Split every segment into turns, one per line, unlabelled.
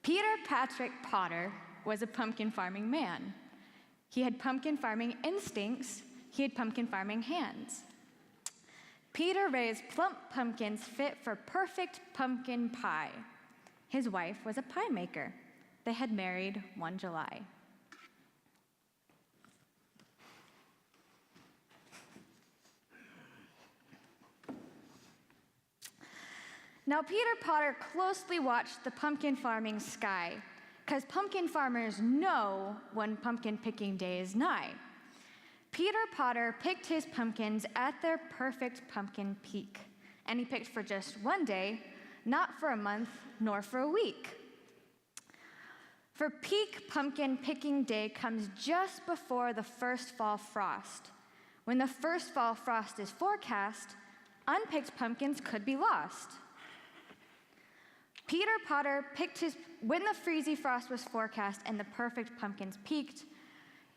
Peter Patrick Potter was a pumpkin farming man. He had pumpkin farming instincts. He had pumpkin farming hands. Peter raised plump pumpkins fit for perfect pumpkin pie. His wife was a pie maker. They had married one July. Now, Peter Potter closely watched the pumpkin farming sky, because pumpkin farmers know when pumpkin picking day is nigh. Peter Potter picked his pumpkins at their perfect pumpkin peak, and he picked for just one day, not for a month, nor for a week. For peak pumpkin picking day comes just before the first fall frost. When the first fall frost is forecast, unpicked pumpkins could be lost. Peter Potter when the freezy frost was forecast and the perfect pumpkins peaked,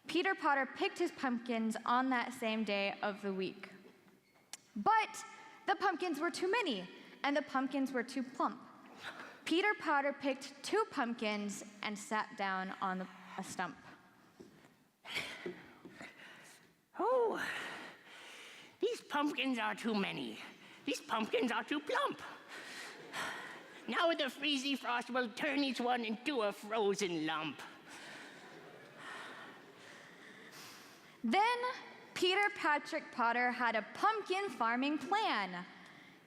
Peter Potter picked his pumpkins on that same day of the week. But the pumpkins were too many, and the pumpkins were too plump. Peter Potter picked 2 pumpkins and sat down on a stump.
Oh, these pumpkins are too many. These pumpkins are too plump. Now the freezy frost will turn each one into a frozen lump.
Then Peter Patrick Potter had a pumpkin farming plan.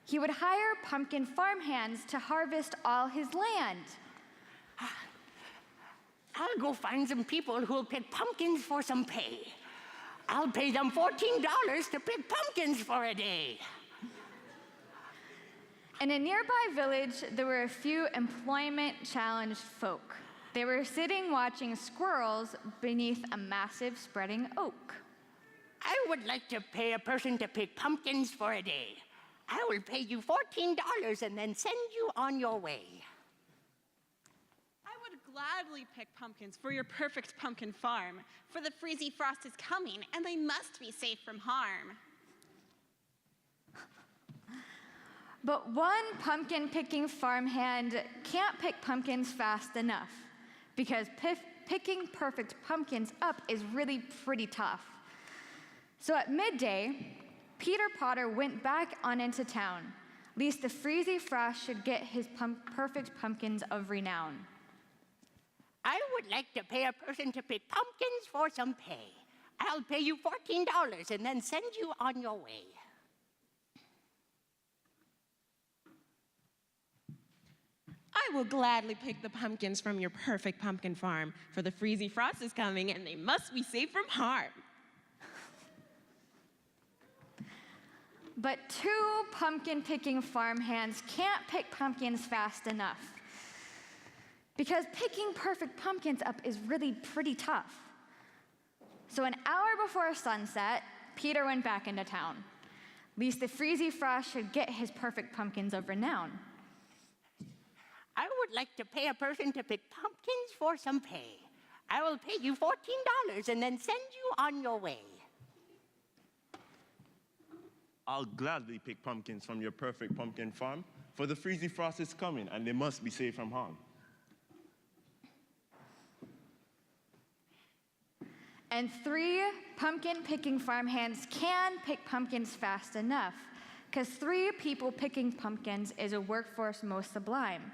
He would hire pumpkin farmhands to harvest all his land.
I'll go find some people who'll pick pumpkins for some pay. I'll pay them $14 to pick pumpkins for a day.
In a nearby village, there were a few employment-challenged folk. They were sitting watching squirrels beneath a massive spreading oak.
I would like to pay a person to pick pumpkins for a day. I will pay you $14 and then send you on your way.
I would gladly pick pumpkins for your perfect pumpkin farm, for the freezy frost is coming, and they must be safe from harm.
But one pumpkin-picking farmhand can't pick pumpkins fast enough, because picking perfect pumpkins up is really pretty tough. So at midday, Peter Potter went back on into town, lest the freezy frost should get his perfect pumpkins of renown.
I would like to pay a person to pick pumpkins for some pay. I'll pay you $14 and then send you on your way.
I will gladly pick the pumpkins from your perfect pumpkin farm, for the freezy frost is coming and they must be safe from harm.
But 2 pumpkin-picking farmhands can't pick pumpkins fast enough, because picking perfect pumpkins up is really pretty tough. So an hour before sunset, Peter went back into town, lest the freezy frost should get his perfect pumpkins of renown.
I would like to pay a person to pick pumpkins for some pay. I will pay you $14 and then send you on your way.
I'll gladly pick pumpkins from your perfect pumpkin farm, for the freezy frost is coming and they must be safe from harm.
And 3 pumpkin-picking farmhands can pick pumpkins fast enough, because 3 people picking pumpkins is a workforce most sublime.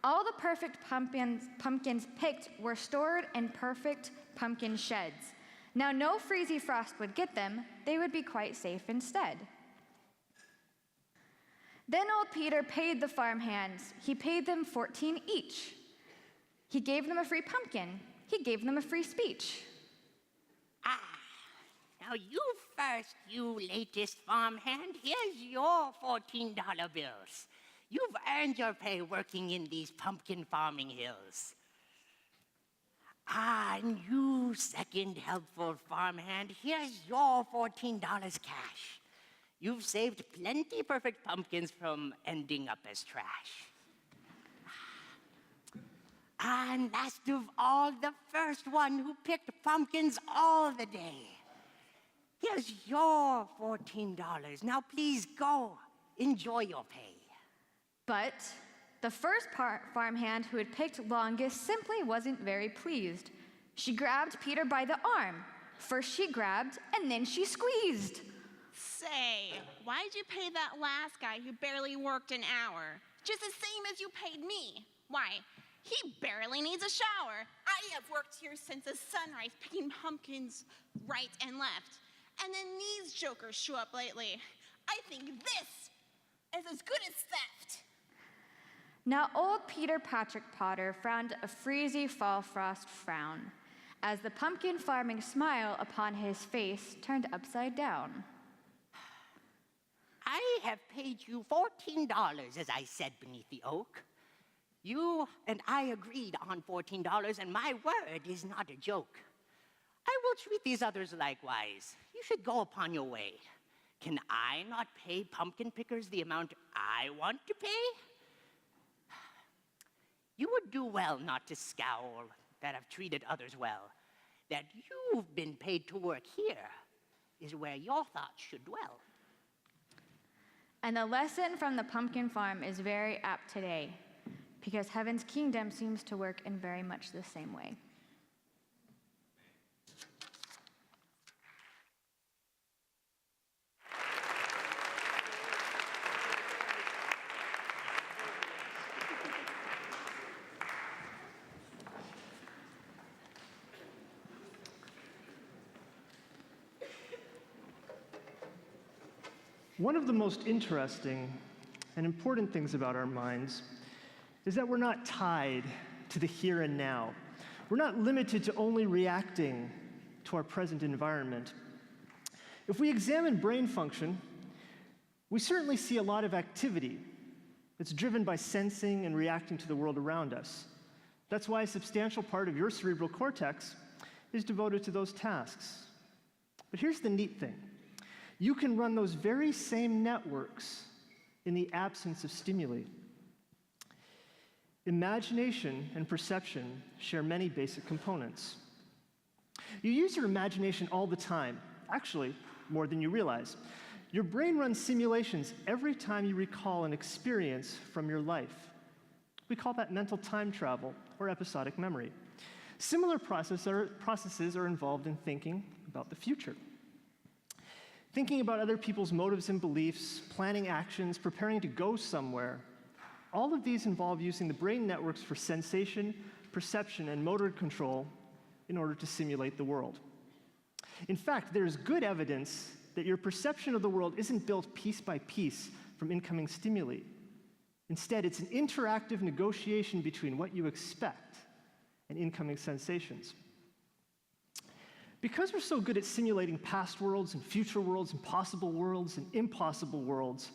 All the perfect pumpkins picked were stored in perfect pumpkin sheds. Now, no freezy frost would get them. They would be quite safe instead. Then old Peter paid the farmhands. He paid them $14 each. He gave them a free pumpkin. He gave them a free speech.
Now you first, you latest farmhand. Here's your $14 bills. You've earned your pay working in these pumpkin farming hills. And you second helpful farmhand, here's your $14 cash. You've saved plenty perfect pumpkins from ending up as trash. And last of all, the first one who picked pumpkins all the day. Here's your $14. Now please go, enjoy your pay.
But The first farmhand who had picked longest simply wasn't very pleased. She grabbed Peter by the arm. First she grabbed, and then she squeezed.
Say, why'd you pay that last guy who barely worked an hour? Just the same as you paid me. Why, he barely needs a shower. I have worked here since the sunrise, picking pumpkins right and left. And then these jokers show up lately. I think this is as good as theft.
Now old Peter Patrick Potter frowned a freezy fall frost frown, as the pumpkin farming smile upon his face turned upside down.
I have paid you $14, as I said beneath the oak. You and I agreed on $14, and my word is not a joke. I will treat these others likewise. You should go upon your way. Can I not pay pumpkin pickers the amount I want to pay? You would do well not to scowl that I've treated others well. That you've been paid to work here is where your thoughts should dwell.
And the lesson from the pumpkin farm is very apt today, because heaven's kingdom seems to work in very much the same way.
One of the most interesting and important things about our minds is that we're not tied to the here and now. We're not limited to only reacting to our present environment. If we examine brain function, we certainly see a lot of activity that's driven by sensing and reacting to the world around us. That's why a substantial part of your cerebral cortex is devoted to those tasks. But here's the neat thing. You can run those very same networks in the absence of stimuli. Imagination and perception share many basic components. You use your imagination all the time, actually, more than you realize. Your brain runs simulations every time you recall an experience from your life. We call that mental time travel or episodic memory. Similar processes are involved in thinking about the future. Thinking about other people's motives and beliefs, planning actions, preparing to go somewhere. All of these involve using the brain networks for sensation, perception, and motor control in order to simulate the world. In fact, there's good evidence that your perception of the world isn't built piece by piece from incoming stimuli. Instead, it's an interactive negotiation between what you expect and incoming sensations. Because we're so good at simulating past worlds and future worlds and possible worlds and impossible worlds,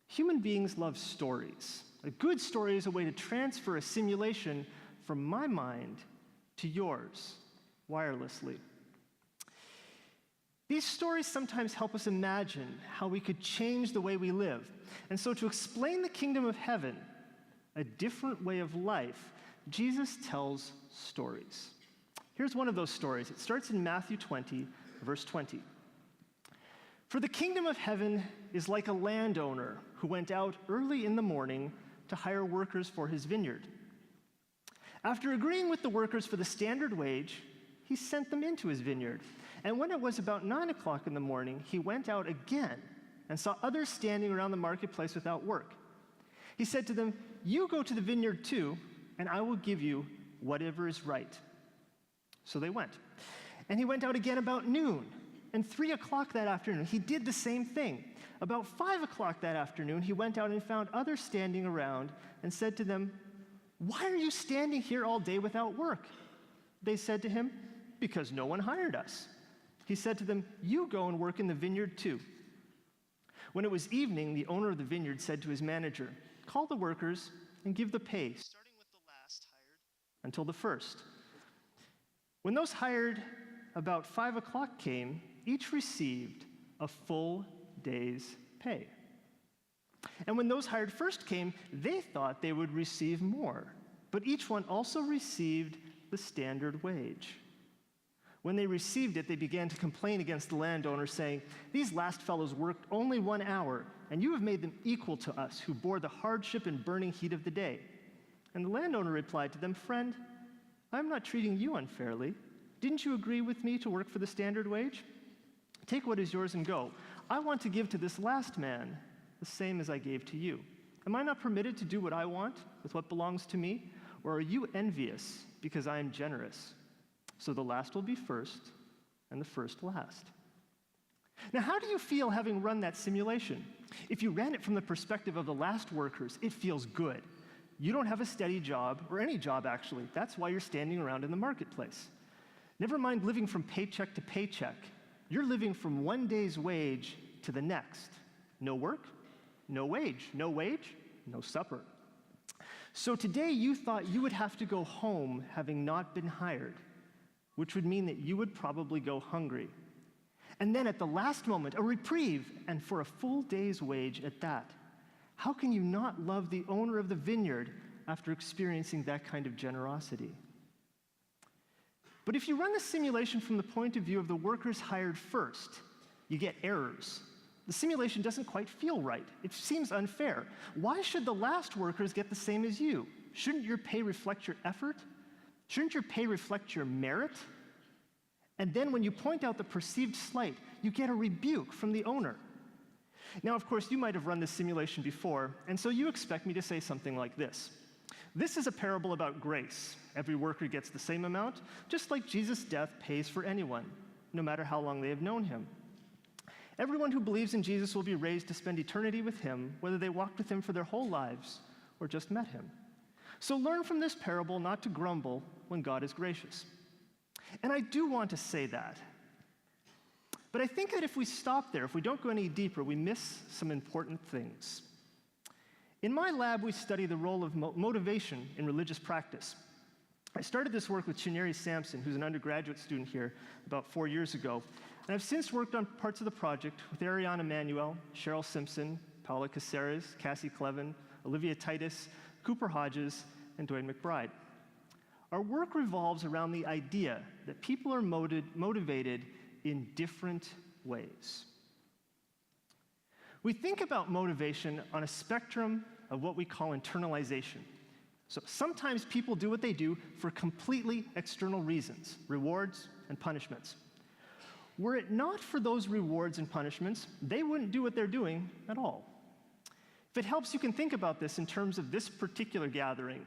human beings love stories. A good story is a way to transfer a simulation from my mind to yours, wirelessly. These stories sometimes help us imagine how we could change the way we live. And so to explain the kingdom of heaven, a different way of life, Jesus tells stories. Here's one of those stories. It starts in Matthew 20, verse 20. For the kingdom of heaven is like a landowner who went out early in the morning to hire workers for his vineyard. After agreeing with the workers for the standard wage, he sent them into his vineyard. And when it was about 9 o'clock in the morning, he went out again and saw others standing around the marketplace without work. He said to them, "You go to the vineyard too, and I will give you whatever is right." So they went. And he went out again about noon. And 3 o'clock that afternoon, he did the same thing. About 5 o'clock that afternoon, he went out and found others standing around and said to them, "Why are you standing here all day without work?" They said to him, "Because no one hired us." He said to them, "You go and work in the vineyard too." When it was evening, the owner of the vineyard said to his manager, "Call the workers and give the pay, starting with the last hired until the first." When those hired about 5 o'clock came, each received a full day's pay. And when those hired first came, they thought they would receive more, but each one also received the standard wage. When they received it, they began to complain against the landowner, saying, 'These last fellows worked only 1 hour, and you have made them equal to us, who bore the hardship and burning heat of the day.' And the landowner replied to them, 'Friend, I am not treating you unfairly. Didn't you agree with me to work for the standard wage? Take what is yours and go. I want to give to this last man the same as I gave to you. Am I not permitted to do what I want with what belongs to me? Or are you envious because I am generous? So the last will be first, and the first last.'" Now, how do you feel having run that simulation? If you ran it from the perspective of the last workers, it feels good. You don't have a steady job, or any job actually. That's why you're standing around in the marketplace. Never mind living from paycheck to paycheck. You're living from one day's wage to the next. No work, no wage. No wage, no supper. So today you thought you would have to go home having not been hired, which would mean that you would probably go hungry. And then at the last moment, a reprieve, and for a full day's wage at that. How can you not love the owner of the vineyard after experiencing that kind of generosity? But if you run the simulation from the point of view of the workers hired first, you get errors. The simulation doesn't quite feel right. It seems unfair. Why should the last workers get the same as you? Shouldn't your pay reflect your effort? Shouldn't your pay reflect your merit? And then when you point out the perceived slight, you get a rebuke from the owner. Now, of course, you might have run this simulation before, and so you expect me to say something like this. This is a parable about grace. Every worker gets the same amount, just like Jesus' death pays for anyone, no matter how long they have known him. Everyone who believes in Jesus will be raised to spend eternity with him, whether they walked with him for their whole lives or just met him. So learn from this parable not to grumble when God is gracious. And I do want to say that. But I think that if we stop there, if we don't go any deeper, we miss some important things. In my lab, we study the role of motivation in religious practice. I started this work with Chineri Sampson, who's an undergraduate student here, about 4 years ago. And I've since worked on parts of the project with Ariana Manuel, Cheryl Simpson, Paula Caceres, Cassie Clevin, Olivia Titus, Cooper Hodges, and Dwayne McBride. Our work revolves around the idea that people are motivated in different ways. We think about motivation on a spectrum of what we call internalization. So sometimes people do what they do for completely external reasons, rewards and punishments. Were it not for those rewards and punishments, they wouldn't do what they're doing at all. If it helps, you can think about this in terms of this particular gathering.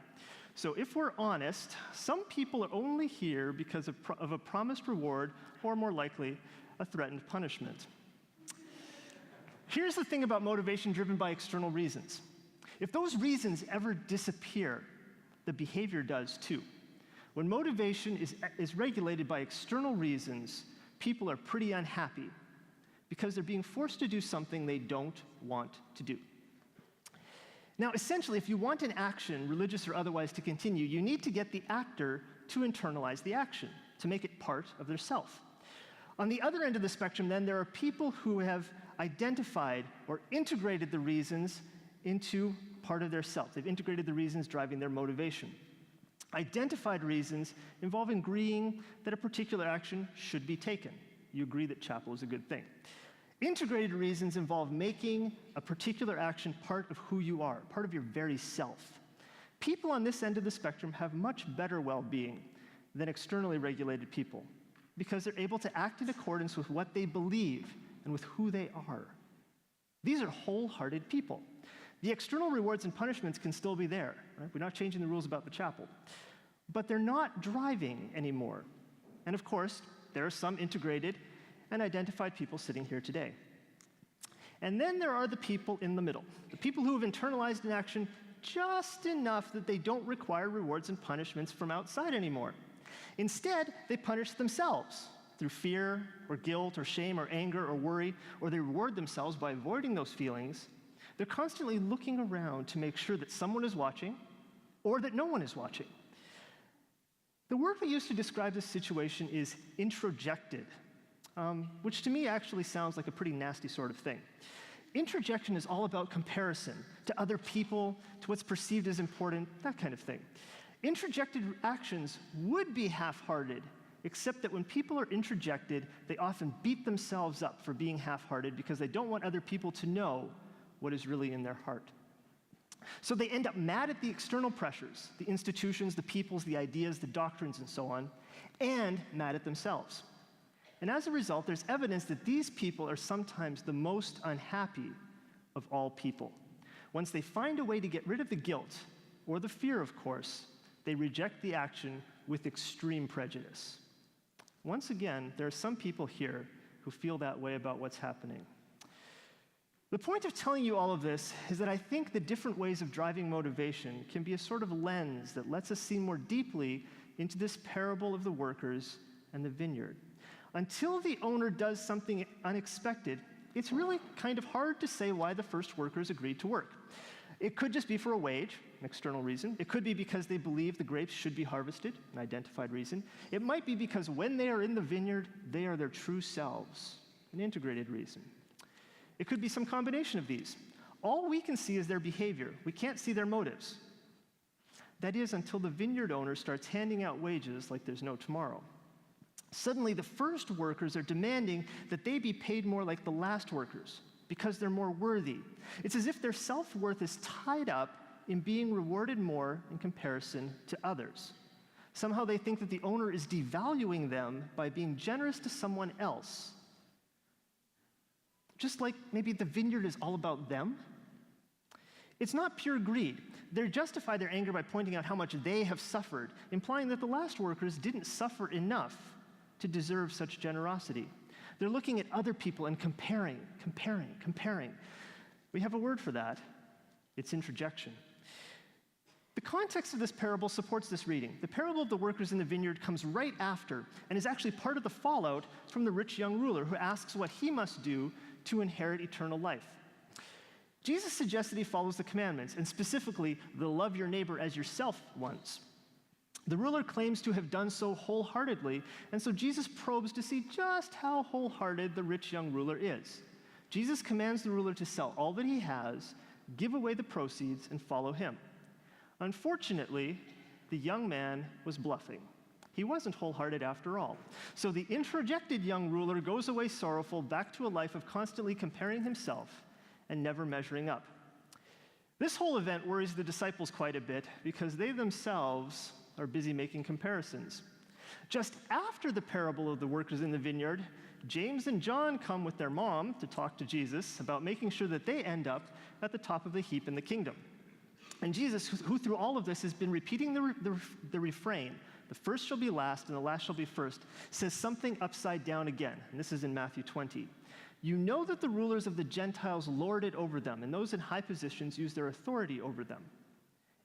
So if we're honest, some people are only here because of a promised reward, or more likely, a threatened punishment. Here's the thing about motivation driven by external reasons. If those reasons ever disappear, the behavior does too. When motivation is regulated by external reasons, people are pretty unhappy because they're being forced to do something they don't want to do. Now, essentially, if you want an action, religious or otherwise, to continue, you need to get the actor to internalize the action, to make it part of their self. On the other end of the spectrum, then, there are people who have identified or integrated the reasons into part of their self. They've integrated the reasons driving their motivation. Identified reasons involve agreeing that a particular action should be taken. You agree that chapel is a good thing. Integrated reasons involve making a particular action part of who you are, part of your very self. People on this end of the spectrum have much better well-being than externally regulated people because they're able to act in accordance with what they believe and with who they are. These are wholehearted people. The external rewards and punishments can still be there, right? We're not changing the rules about the chapel. But they're not driving anymore. And of course, there are some integrated and identified people sitting here today. And then there are the people in the middle, the people who have internalized an action just enough that they don't require rewards and punishments from outside anymore. Instead, they punish themselves through fear or guilt or shame or anger or worry, or they reward themselves by avoiding those feelings. They're constantly looking around to make sure that someone is watching or that no one is watching. The word we use to describe this situation is introjected, which to me actually sounds like a pretty nasty sort of thing. Introjection is all about comparison to other people, to what's perceived as important, that kind of thing. Introjected actions would be half-hearted except that when people are introjected, they often beat themselves up for being half-hearted because they don't want other people to know what is really in their heart. So they end up mad at the external pressures, the institutions, the peoples, the ideas, the doctrines, and so on, and mad at themselves. And as a result, there's evidence that these people are sometimes the most unhappy of all people. Once they find a way to get rid of the guilt, or the fear, of course, they reject the action with extreme prejudice. Once again, there are some people here who feel that way about what's happening. The point of telling you all of this is that I think the different ways of driving motivation can be a sort of lens that lets us see more deeply into this parable of the workers and the vineyard. Until the owner does something unexpected, it's really kind of hard to say why the first workers agreed to work. It could just be for a wage, an external reason. It could be because they believe the grapes should be harvested, an identified reason. It might be because when they are in the vineyard, they are their true selves, an integrated reason. It could be some combination of these. All we can see is their behavior. We can't see their motives. That is, until the vineyard owner starts handing out wages like there's no tomorrow. Suddenly, the first workers are demanding that they be paid more like the last workers because they're more worthy. It's as if their self-worth is tied up in being rewarded more in comparison to others. Somehow they think that the owner is devaluing them by being generous to someone else. Just like maybe the vineyard is all about them. It's not pure greed. They justify their anger by pointing out how much they have suffered, implying that the last workers didn't suffer enough to deserve such generosity. They're looking at other people and comparing. We have a word for that. It's introjection. The context of this parable supports this reading. The parable of the workers in the vineyard comes right after and is actually part of the fallout from the rich young ruler who asks what he must do to inherit eternal life. Jesus suggests that he follows the commandments, and specifically the love your neighbor as yourself ones. The ruler claims to have done so wholeheartedly, and so Jesus probes to see just how wholehearted the rich young ruler is. Jesus commands the ruler to sell all that he has, give away the proceeds, and follow him. Unfortunately, the young man was bluffing. He wasn't wholehearted after all. So the introjected young ruler goes away sorrowful, back to a life of constantly comparing himself and never measuring up. This whole event worries the disciples quite a bit because they themselves are busy making comparisons. Just after the parable of the workers in the vineyard, James and John come with their mom to talk to Jesus about making sure that they end up at the top of the heap in the kingdom. And Jesus, who through all of this has been repeating the refrain, the first shall be last and the last shall be first, says something upside down again. And this is in Matthew 20. You know that the rulers of the Gentiles lord it over them, and those in high positions use their authority over them.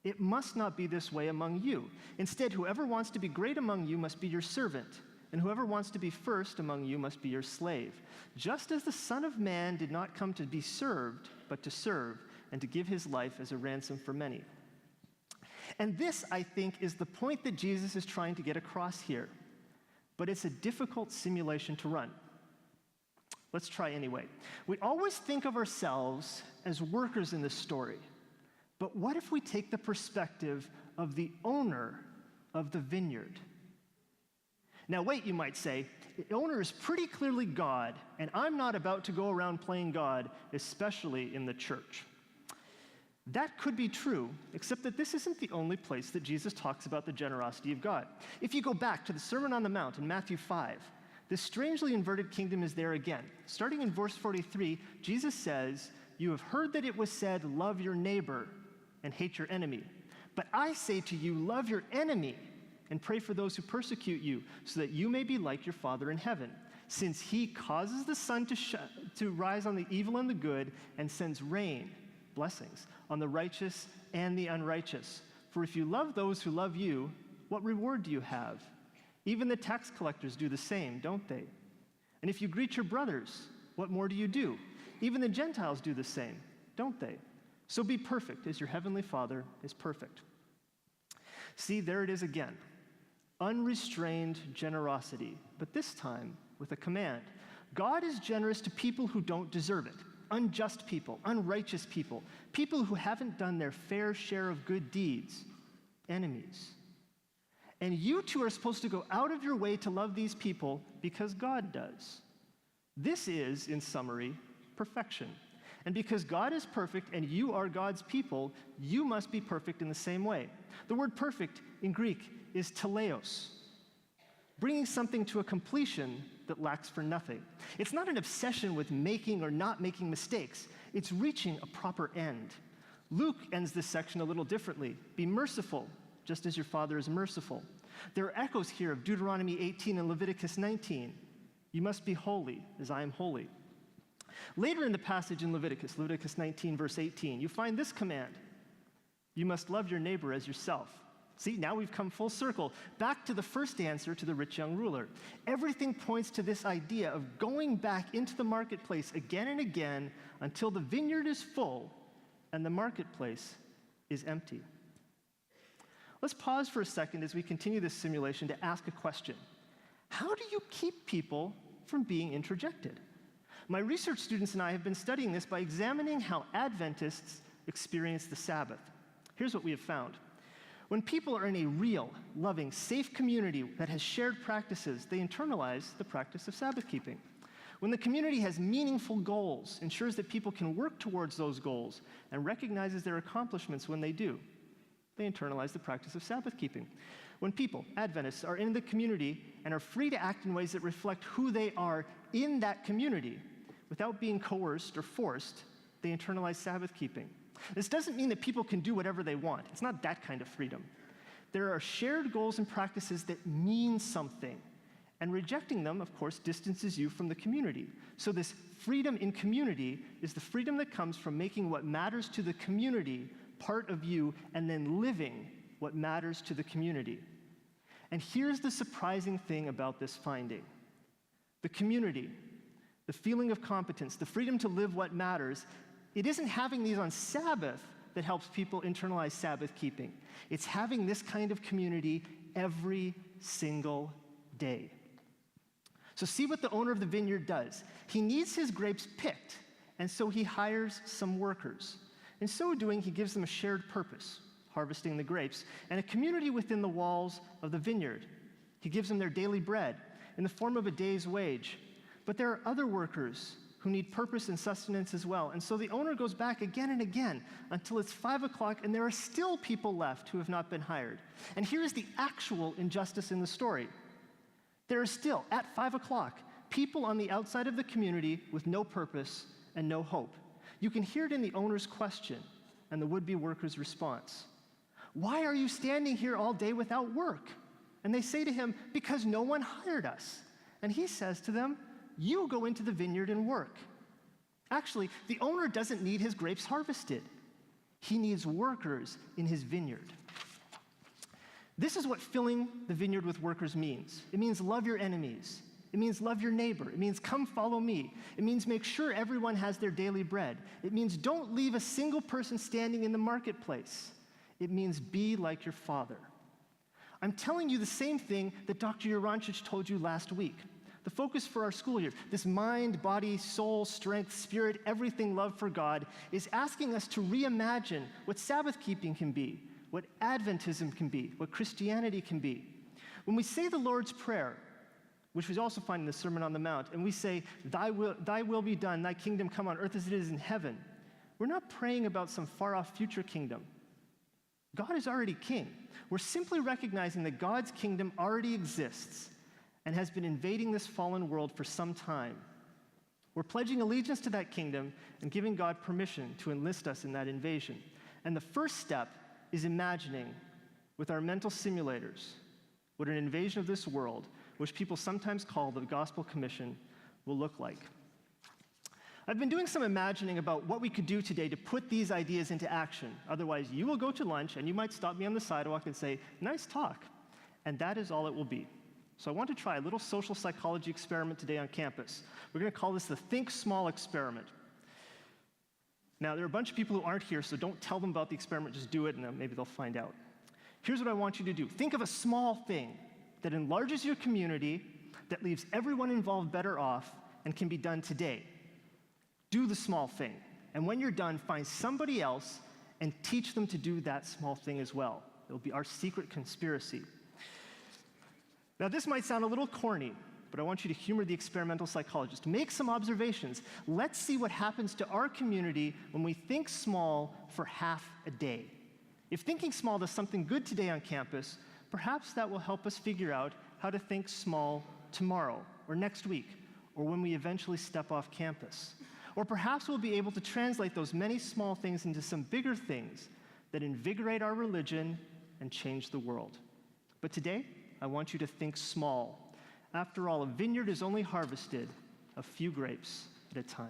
It must not be this way among you. Instead, whoever wants to be great among you must be your servant, and whoever wants to be first among you must be your slave. Just as the Son of Man did not come to be served, but to serve, and to give his life as a ransom for many. And this, I think, is the point that Jesus is trying to get across here. But it's a difficult simulation to run. Let's try anyway. We always think of ourselves as workers in this story. But what if we take the perspective of the owner of the vineyard? Now wait, you might say, the owner is pretty clearly God, and I'm not about to go around playing God, especially in the church. That could be true, except that this isn't the only place that Jesus talks about the generosity of God. If you go back to the Sermon on the Mount in Matthew 5, this strangely inverted kingdom is there again. Starting in verse 43, Jesus says, "You have heard that it was said, 'Love your neighbor and hate your enemy.' But I say to you, love your enemy and pray for those who persecute you, so that you may be like your Father in heaven. Since he causes the sun to rise on the evil and the good and sends rain, blessings, on the righteous and the unrighteous. For if you love those who love you, what reward do you have? Even the tax collectors do the same, don't they? And if you greet your brothers, what more do you do? Even the Gentiles do the same, don't they? So be perfect as your heavenly Father is perfect." See, there it is again. Unrestrained generosity, but this time with a command. God is generous to people who don't deserve it. Unjust people, unrighteous people, people who haven't done their fair share of good deeds, enemies. And you two are supposed to go out of your way to love these people because God does. This is, in summary, perfection. And because God is perfect and you are God's people, you must be perfect in the same way. The word perfect in Greek is teleos, bringing something to a completion that lacks for nothing. It's not an obsession with making or not making mistakes. It's reaching a proper end. Luke ends this section a little differently. Be merciful, just as your Father is merciful. There are echoes here of Deuteronomy 18 and Leviticus 19. You must be holy, as I am holy. Later in the passage in Leviticus 19, verse 18, you find this command. You must love your neighbor as yourself. See, now we've come full circle, back to the first answer to the rich young ruler. Everything points to this idea of going back into the marketplace again and again until the vineyard is full and the marketplace is empty. Let's pause for a second as we continue this simulation to ask a question. How do you keep people from being introjected? My research students and I have been studying this by examining how Adventists experience the Sabbath. Here's what we have found. When people are in a real, loving, safe community that has shared practices, they internalize the practice of Sabbath keeping. When the community has meaningful goals, ensures that people can work towards those goals, and recognizes their accomplishments when they do, they internalize the practice of Sabbath keeping. When people, Adventists, are in the community and are free to act in ways that reflect who they are in that community, without being coerced or forced, they internalize Sabbath keeping. This doesn't mean that people can do whatever they want. It's not that kind of freedom. There are shared goals and practices that mean something, and rejecting them, of course, distances you from the community. So this freedom in community is the freedom that comes from making what matters to the community part of you and then living what matters to the community. And here's the surprising thing about this finding. The community, the feeling of competence, the freedom to live what matters, it isn't having these on Sabbath that helps people internalize Sabbath keeping. It's having this kind of community every single day. So see what the owner of the vineyard does. He needs his grapes picked, and so he hires some workers. In so doing, he gives them a shared purpose, harvesting the grapes, and a community within the walls of the vineyard. He gives them their daily bread in the form of a day's wage. But there are other workers who need purpose and sustenance as well. And so the owner goes back again and again until it's 5 o'clock and there are still people left who have not been hired. And here is the actual injustice in the story. There are still, at 5 o'clock, people on the outside of the community with no purpose and no hope. You can hear it in the owner's question and the would-be worker's response. Why are you standing here all day without work? And they say to him, because no one hired us. And he says to them, you go into the vineyard and work. Actually, the owner doesn't need his grapes harvested. He needs workers in his vineyard. This is what filling the vineyard with workers means. It means love your enemies. It means love your neighbor. It means come follow me. It means make sure everyone has their daily bread. It means don't leave a single person standing in the marketplace. It means be like your Father. I'm telling you the same thing that Dr. Urancic told you last week. The focus for our school year, this mind, body, soul, strength, spirit, everything love for God, is asking us to reimagine what Sabbath keeping can be, what Adventism can be, what Christianity can be. When we say the Lord's Prayer, which we also find in the Sermon on the Mount, and we say, thy will be done, thy kingdom come on earth as it is in heaven, we're not praying about some far-off future kingdom. God is already king. We're simply recognizing that God's kingdom already exists and has been invading this fallen world for some time. We're pledging allegiance to that kingdom and giving God permission to enlist us in that invasion. And the first step is imagining, with our mental simulators, what an invasion of this world, which people sometimes call the Gospel Commission, will look like. I've been doing some imagining about what we could do today to put these ideas into action. Otherwise, you will go to lunch and you might stop me on the sidewalk and say, nice talk. And that is all it will be. So I want to try a little social psychology experiment today on campus. We're going to call this the Think Small experiment. Now, there are a bunch of people who aren't here, so don't tell them about the experiment, just do it, and maybe they'll find out. Here's what I want you to do. Think of a small thing that enlarges your community, that leaves everyone involved better off, and can be done today. Do the small thing. And when you're done, find somebody else and teach them to do that small thing as well. It'll be our secret conspiracy. Now, this might sound a little corny, but I want you to humor the experimental psychologist. Make some observations. Let's see what happens to our community when we think small for half a day. If thinking small does something good today on campus, perhaps that will help us figure out how to think small tomorrow, or next week, or when we eventually step off campus. Or perhaps we'll be able to translate those many small things into some bigger things that invigorate our religion and change the world. But today, I want you to think small. After all, a vineyard is only harvested a few grapes at a time.